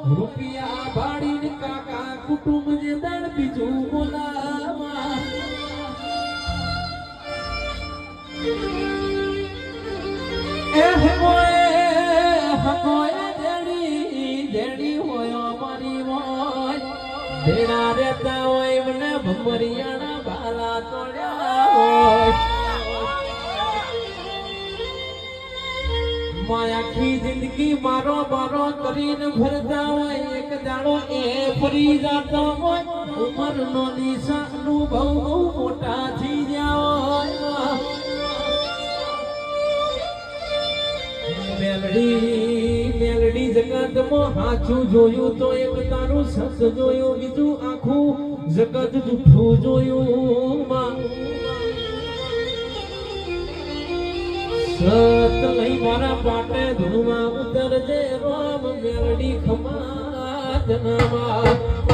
રૂપિયા ભાડીને કાકા કુટુંબ જે દળ બીજું બોલાવા જેડી હોય અમારી હોય ભેડા રહેતા હોય મને ભમરિયાના બાલા તોડ્યા હોય આખી જિંદગી મારો બારો કરીને ફરતા હોય એક દાડો એ ફરી જતો હોય ઉમર નો નિશાનું બહુ મોટા થઈ ગયા હોય મેલડી જગતમાં હાચું જોયું તો એક તારું સસ જોયું બીજું આખું જગત જૂઠું જોયું સત લઈ મારા પાટે ધૂમાં ઉતરજે રોમ મેલડી ખમા જનવા